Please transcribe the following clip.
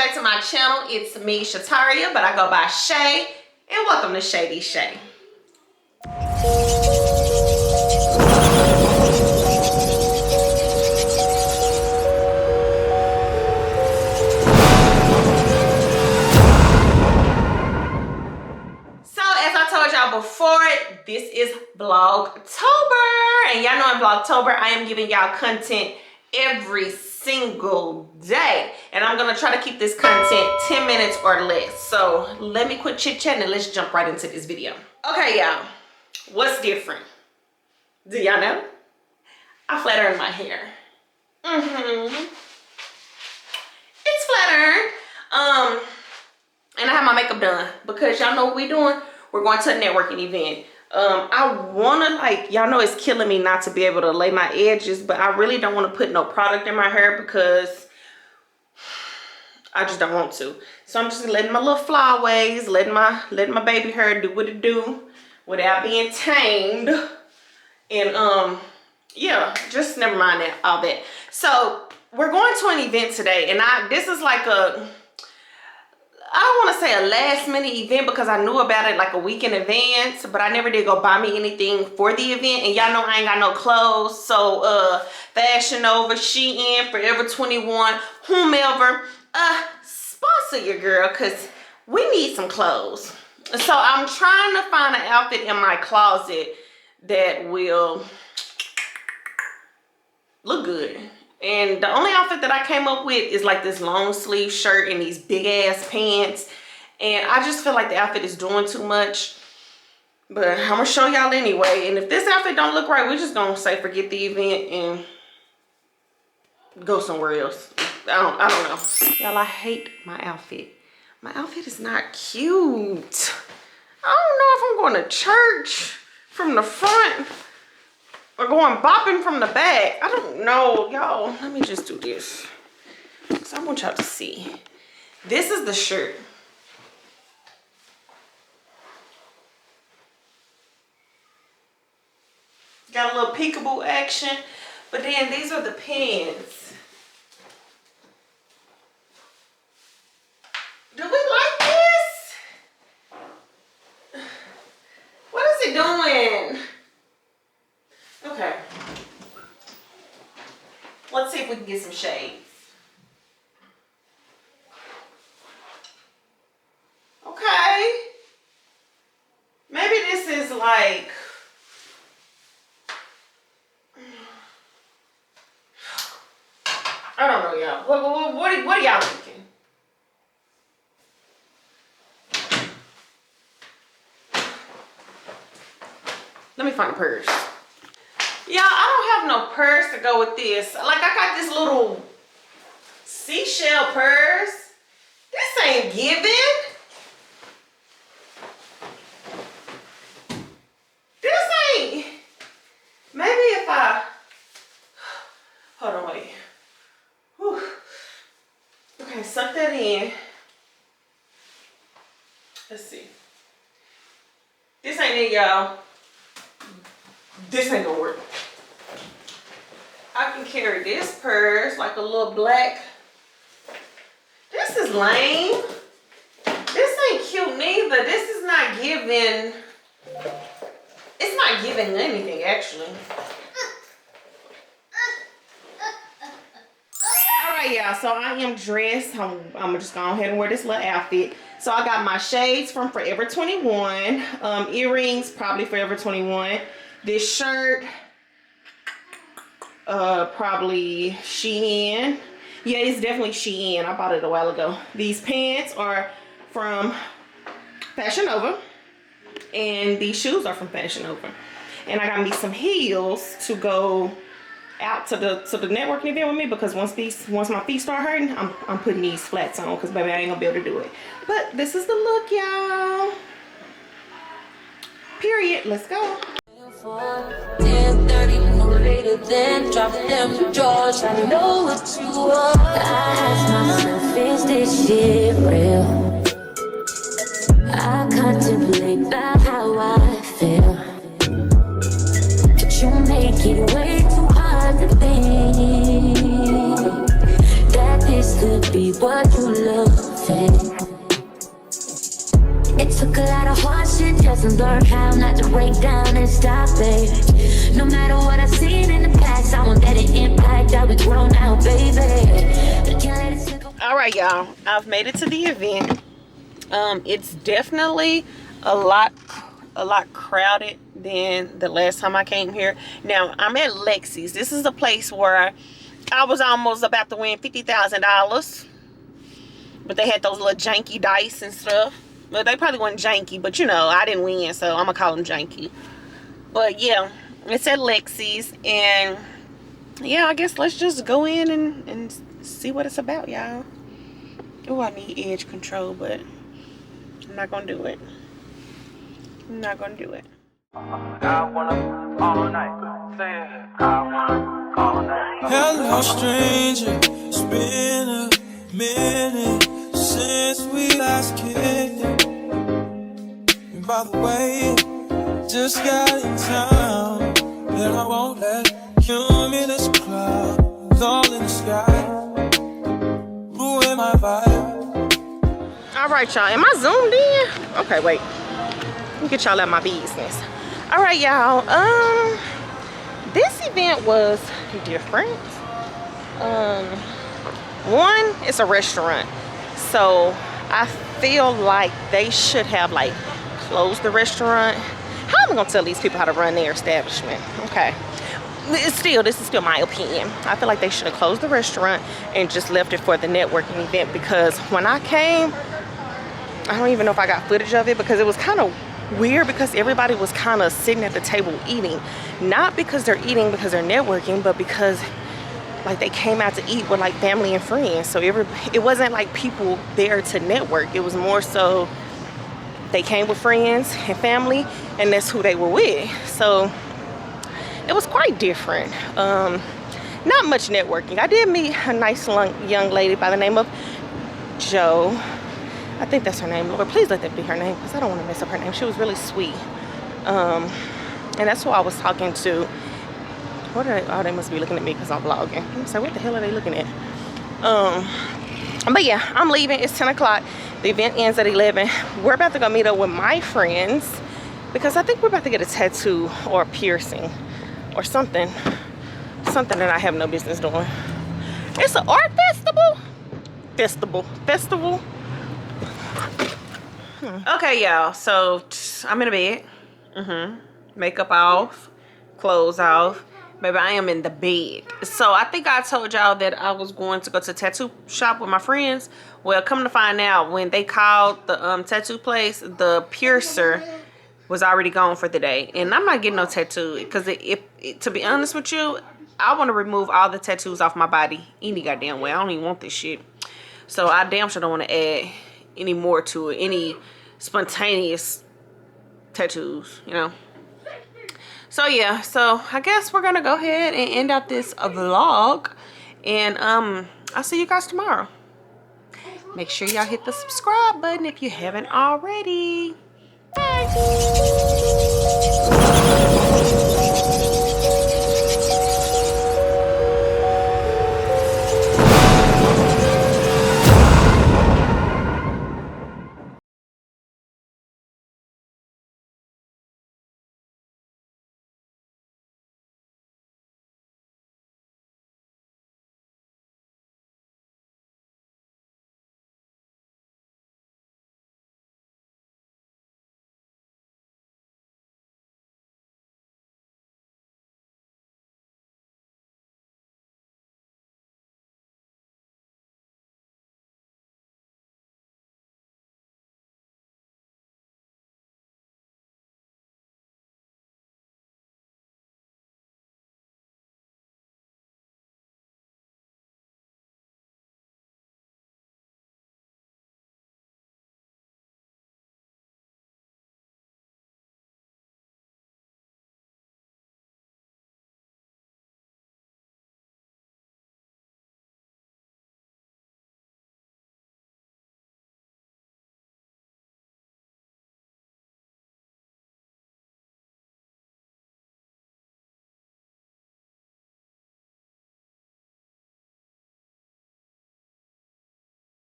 back to my channel. It's me, Shatarria, but I go by Shay, and welcome to Shady Shay. So as I told y'all before, this is Vlogtober, and y'all know in Vlogtober I am giving y'all content every single day, and I'm gonna try to keep this content 10 minutes or less. So let me quit chit-chatting and let's jump right into this video. Okay, y'all, what's different? Do y'all know? I flat ironed my hair. It's flat ironed. And I have my makeup done because y'all know what we doing. We're going to a networking event. I wanna, like, y'all know it's killing me not to be able to lay my edges, but I really don't want to put no product in my hair because I just don't want to. So I'm just letting my little flyaways, letting my baby hair do what it do without being tamed. And yeah, just never mind that, all that. So we're going to an event today, and this is like a, I don't want to say a last minute event because I knew about it like a week in advance, but I never did go buy me anything for the event. And y'all know I ain't got no clothes. So Fashion Nova, Shein, Forever 21, whomever, sponsor your girl because we need some clothes. So I'm trying to find an outfit in my closet that will look good. And the only outfit that I came up with is like this long sleeve shirt and these big ass pants. And I just feel like the outfit is doing too much. But I'm gonna show y'all anyway. And if this outfit don't look right, we're just gonna say forget the event and go somewhere else. I don't know. Y'all, I hate my outfit. My outfit is not cute. I don't know if I'm going to church from the front or going bopping from the back. I don't know, y'all. Let me just do this, because I want y'all to see. This is the shirt. Got a little peekaboo action, but then these are the pants. Do we like this? What is it doing? Okay, let's see if we can get some shades. Okay, maybe this is like, I don't know, y'all. What are y'all thinking? Let me find a purse. Yeah, I don't have no purse to go with this. Like, I got this little seashell purse. This ain't giving. This ain't. Maybe if I, hold on, wait. Whew. Okay, suck that in. Let's see. This ain't it, y'all. This ain't gonna work. I can carry this purse like a little black. This is lame. This ain't cute neither. This is not giving. It's not giving anything actually. Alright, y'all, so I am dressed. I'm just going ahead and wear this little outfit. So I got my shades from Forever 21. Earrings, probably Forever 21. This shirt, probably Shein. Yeah, it's definitely Shein. I bought it a while ago. These pants are from Fashion Nova, and these shoes are from Fashion Nova. And I got me some heels to go out to the networking event with me, because once my feet start hurting, I'm putting these flats on, because baby, I ain't gonna be able to do it. But this is the look, y'all. Period. Let's go. 10:30, no later than drop them drawers. I know what you want. I ask myself, is this shit real? I contemplate about how I feel, but you make it way too hard to think that this could be what but you love it. It took a lot of hardship just to learn how not to break down and stop it. No matter what I've seen in the past, I want that impact that we grow now, baby. All right, y'all. I've made it to the event. It's definitely a lot crowded than the last time I came here. Now, I'm at Lexy's. This is the place where I was almost about to win $50,000. But they had those little janky dice and stuff. Well, they probably weren't janky, but you know, I didn't win, so I'm gonna call them janky. But yeah, it's at Lexy's, and yeah, I guess let's just go in and see what it's about, y'all. Oh, I need edge control, but I'm not gonna do it. I'm not gonna do it. I wanna all night. Say it. I wanna all night. Hello, stranger. It's been a minute since we last kicked it. And by the way, just got in town, and I won't let cumulus clouds all in the sky ruin my vibe. All right, y'all. Am I zoomed in? Okay, wait. Let me get y'all out my business. All right, y'all. This event was different. One, it's a restaurant, so I feel like they should have like closed the restaurant. How am I gonna tell these people how to run their establishment? Okay, this is still my opinion. I feel like they should have closed the restaurant and just left it for the networking event, because when I came, I don't even know if I got footage of it, because it was kind of weird, because everybody was kind of sitting at the table eating, not because they're eating because they're networking, but because like they came out to eat with like family and friends. So it wasn't like people there to network. It was more so they came with friends and family, and that's who they were with. So it was quite different. Not much networking. I did meet a nice young lady by the name of Joe. I think that's her name. Lord, please let that be her name, because I don't want to mess up her name. She was really sweet. And that's who I was talking to. What are they? Oh, they must be looking at me because I'm vlogging. I'm like, what the hell are they looking at? But yeah, I'm leaving. It's 10 o'clock. The event ends at 11. We're about to go meet up with my friends, because I think we're about to get a tattoo or a piercing or something. Something that I have no business doing. It's an art festival. Okay, y'all. So I'm in a bed. Makeup off, clothes off. Baby, I am in the bed. So I think I told y'all that I was going to go to a tattoo shop with my friends. Well, come to find out, when they called the tattoo place, the piercer was already gone for the day. And I'm not getting no tattoo, because to be honest with you, I want to remove all the tattoos off my body any goddamn way. I don't even want this shit. So I damn sure don't want to add any more to it, any spontaneous tattoos, you know. So yeah, so I guess we're gonna go ahead and end up this vlog, and I'll see you guys tomorrow. Make sure y'all hit the subscribe button if you haven't already. Bye.